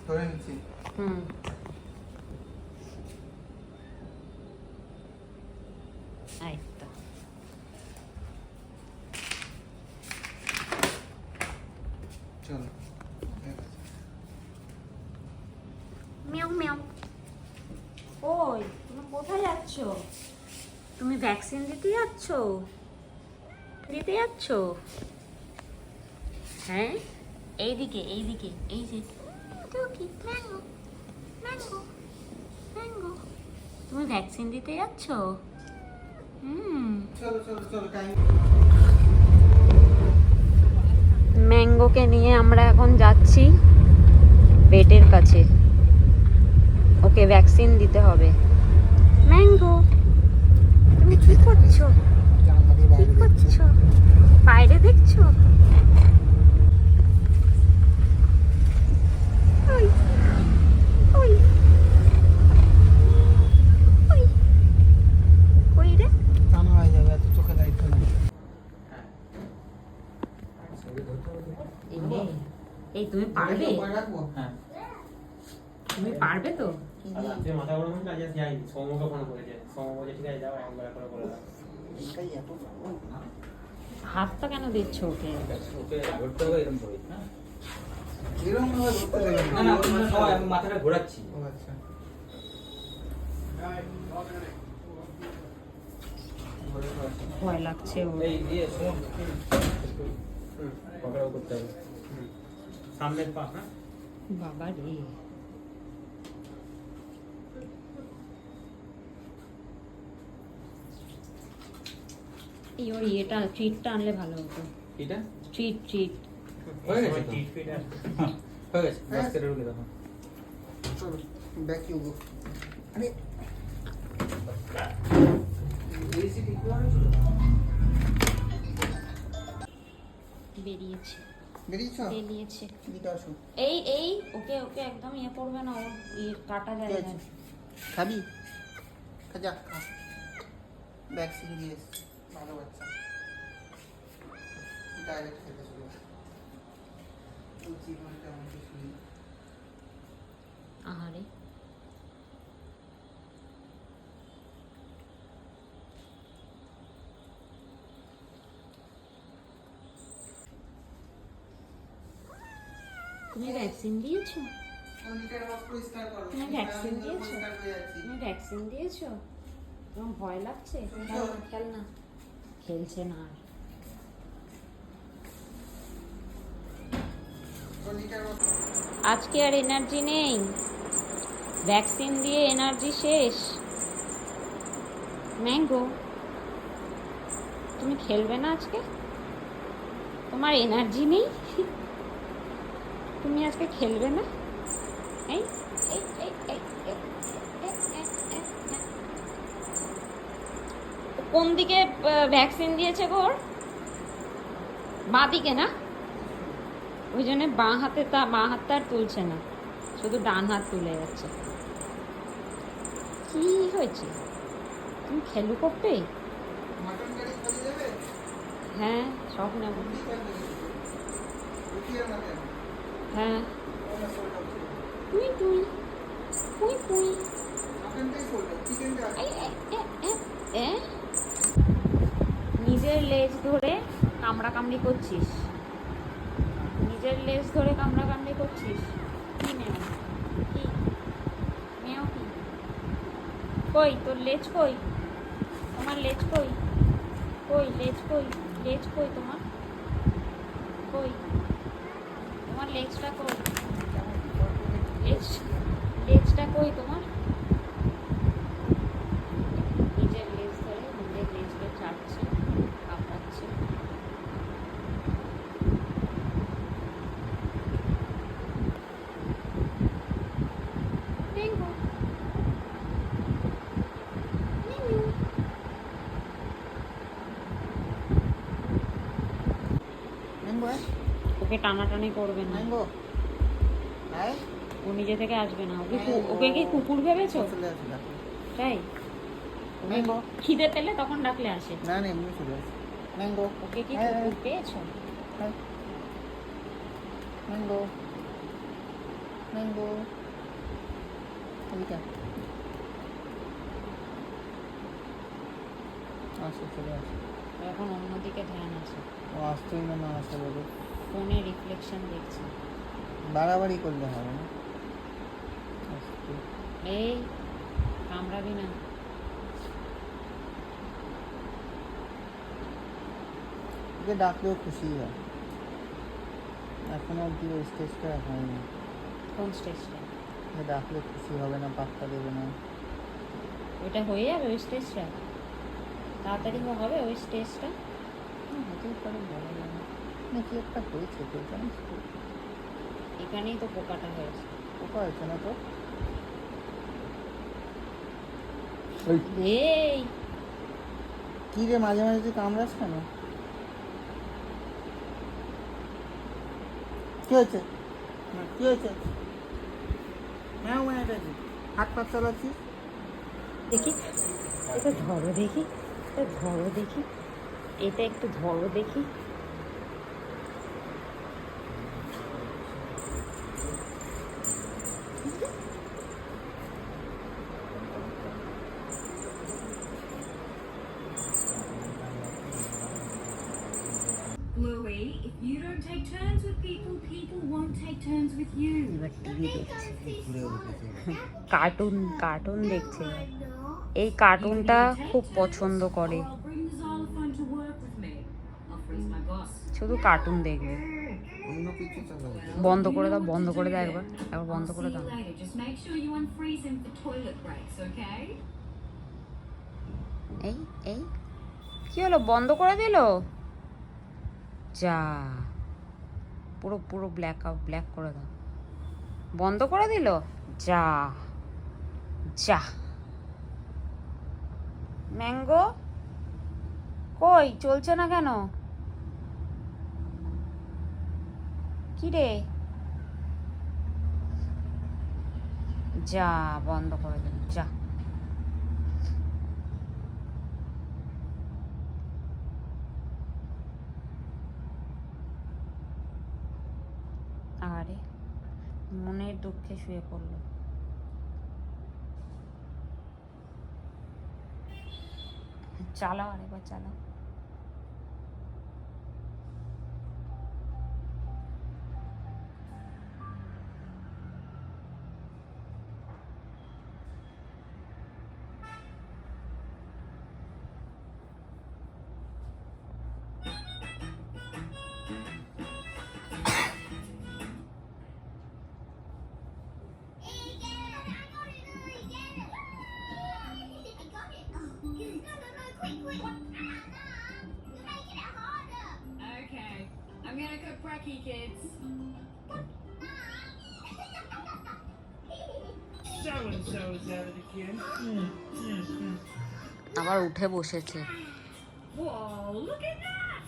ধরে নিচ্ছি। এই তো চলো। মিয়াও মিয়াও। ওই তুমি কোথায় যাচ্ছ? তুমি ভ্যাকসিন দিতে যাচ্ছ? দিতে যাচ্ছ? হ্যাঁ, এইদিকে এইদিকে, এই যে ম্যাঙ্গো ম্যাঙ্গো ম্যাঙ্গো। তুমি ভ্যাকসিন দিতে যাচ্ছ? চলো চলো চলো, টাইম। ম্যাঙ্গোকে নিয়ে আমরা এখন যাচ্ছি বেটের কাছে। ওকে ভ্যাকসিন দিতে হবে। ম্যাঙ্গো, তুমি কি করছো? কি করছো? বাইরে দেখছো? ওই ওই ওই ওই রে। কানা হয়ে যাবে, এত চোখে দায়িত্ব নেই। এই তুমি পারবে? হ্যাঁ, তুমি পারবে তো? আজকে মাথা গরম হচ্ছে, আজ যাইনি। সৌমকে ফোন করেছে, সৌম বলছে ঠিক আছে যাও, একবার করে বলে দাও। এটাই এত পাগল না। হাতটা কেন দিচ্ছ ওকে? ওকে ধরতে হবে এরকম করে, হ্যাঁ? এরকম ভাবে ধরতে দেবে না না, তোমরা সবাই, আমি মাথাটা ঘোরাচ্ছি। ও আচ্ছা। ভয় লাগছে ওর। এই দিয়ে শোন, পকড়াও করতে হবে। সামনের পা, হ্যাঁ? বাবা রে, এই ওর ইয়েটা ট্রিটটা আনলে ভালো হতো। এটা ট্রিট ট্রিট। হয়ে গেছে তো? হয়ে গেছে, বাস্কেটে ঢুকে দাও। চলো, ব্যাক ইউ গো। আরে এসি ঠিক করে ছিল। বেরিয়েছে বেরিয়েছ? বেরিয়েছে। দিকে আসো। এই এই ওকে ওকে একদম ইয়ে করবে না, ওর ইয়ে কাটা যায় ঠিক না। আছে। খাবি? যা খা। ভ্যাকসিন দিয়ে এসছি, ভালো বাচ্চা। ডাইরেক্ট খেতে শুরু। তো জীবনে তেমন কিছু নেই। আহারে, তুমি ভ্যাকসিন দিয়েছো? মনিটর অফ পরিষ্কার করো। তুমি ভ্যাকসিন দিয়েছো? পরিষ্কার হয়ে যাচ্ছি। তুমি ভ্যাকসিন দিয়েছো? তোমার ভয় লাগছে? খেল না, খেলছে না আর। Monitor of. আজকে আর এনার্জি নেই, ভ্যাকসিন দিয়ে এনার্জি শেষ। ম্যাঙ্গো, তুমি খেলবে না আজকে? তোমার এনার্জি নেই, তুমি আজকে খেলবে না? এই এই এই এই এই, কোন দিকে ভ্যাকসিন দিয়েছে গো? ওর বাঁ দিকে না? ওই জন্য বাঁ হাতটা আর তুলছে না, শুধু ডান হাত তুলে যাচ্ছে। কি হয়েছে? তুমি খেলু করবে? মাটন কারি খালি যাবে? হ্যাঁ, সব নেব। রুটি খাবে? রুটি আর মাটন? হ্যাঁ, ওটা সোলটা ছিল। তুই তুই তুই তুই মাটনটাই সোলটা, চিকেনটা এ নিজের লেজ ধরে কামড়া কামড়ি করছিস, নিজের লেজ ধরে কামড়া কামড়ি করছিস। কি নেও? কি নেও? কি কই তোর লেজ? কই তোমার লেজ? কই কই লেজ? কই লেজ? কই তোমার? কই তোমার লেজটা? কই লেজটা কই তোমার? নিজের লেজ ধরে নিজের লেজকে চাটছে, কামড়াচ্ছে। Mango mango. ম্যাঙ্গো ওকে টানাটানি করবে না, ম্যাঙ্গো আয় ও নিজে থেকে আসবে না। ওকে কি কুকুর ভেবেছো? চলে আসে ডাকলে। তাই ম্যাঙ্গো খিদে পেলে তখন ডাকলে আসে। না না, এমনি চলে আসে। ম্যাঙ্গো ওকে কি হ্যাঁ, কুকুর পেয়েছো? ম্যাঙ্গো ম্যাঙ্গো এইটা আসো চলে আসো। এখন অন্যদিকে ধ্যান আছে, ও আসতেই না আসে বলে ফোনে রিফ্লেকশন দেখছে। বাড়াবাড়ি করলে হবে না। আস্তে। এই কামড়াবি না। ওকে ডাকলেও খুশি হয়, এখনো অব্দি ওই স্টেজটা হয়নি। কোন স্টেজটা? ওকে ডাকলে খুশি হবে না, পাত্তা দেবে না। ওইটা হয়ে যাবে ওই স্টেজটা, তাড়াতাড়ি হবে ওই স্টেজটা। হতেই পারে, বলা যায় না। নাকি একটা হয়েছে তো জানিস তো? এখানেই তো পোকাটা হয়েছে। পোকা হয়েছে না তো? এই কি রে মাঝে মাঝে তুই কামড়াস কেন? কি হয়েছে? কি হয়েছে? হ্যাঁ এটা কি হাত পা চালাচ্ছিস? দেখি, এটা ধরো দেখি, এটা ধরো দেখি, এটা একটু ধরো দেখি। Louis, if you don't take turns with people, people won't take turns with you. এবার টিভি দেখছে, কার্টুন কার্টুন দেখছে। এই কার্টুনটা খুব পছন্দ করে, I'll bring the xylophone to work with me. I'll freeze my boss. শুধু কার্টুন দেখবে। অন্য কিছু চালাবে? বন্ধ করে দাও, বন্ধ করে দাও, একবার একবার বন্ধ I'll করে see দাও। you later. Just make sure you unfreeze him for toilet breaks, okay? এই এই কি হলো, বন্ধ করে দিল? যা, পুরো পুরো ব্ল্যাক আউট, ব্ল্যাক করে দাও, বন্ধ করে দিল। যা যা, ম্যাঙ্গো কই, চলছে না কেন? কি রে, যা বন্ধ করে দিল, যা। আরে মনের দুঃখে শুয়ে পড়লো। চালাও, আরেকবার চালাও। Okay. I'm gonna cook brekkie, kids. So and so is at it again. আবার উঠে বসেছে, Whoa, look at that!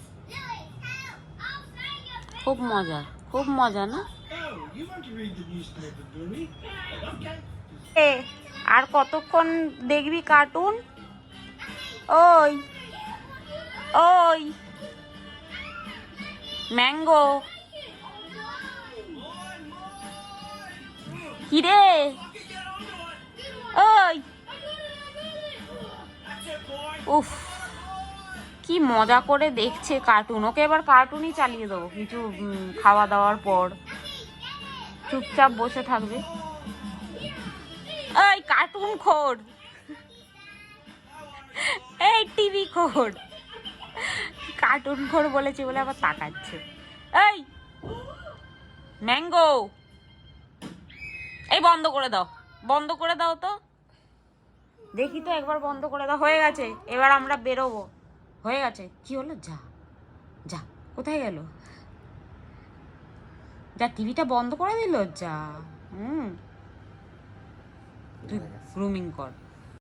খুব মজা, খুব মজা না? Oh, you want to read the newspaper, Louis? Okay. এ আর কতক্ষণ দেখবি কার্টুন? ওই ওই ম্যাঙ্গো, কিরে, ওই উফ, কি মজা করে দেখছে কার্টুন। ওকে এবার কার্টুনই চালিয়ে দেবো কিছু খাওয়া দাওয়ার পর, চুপচাপ বসে থাকবে। এই কার্টুন খোর, এই টিভি খোর, কার্টুন খোর বলেছি বলে আবার তাকাচ্ছে। এই ম্যাঙ্গো, এই বন্ধ করে দাও, বন্ধ করে দাও তো দেখি তো, একবার বন্ধ করে দাও। হয়ে গেছে, এবার আমরা বেরোবো। হয়ে গেছে, কি হলো? যা যা, কোথায় গেল? যা, টিভিটা বন্ধ করে দিল। যা, তুই গ্রুমিং কর।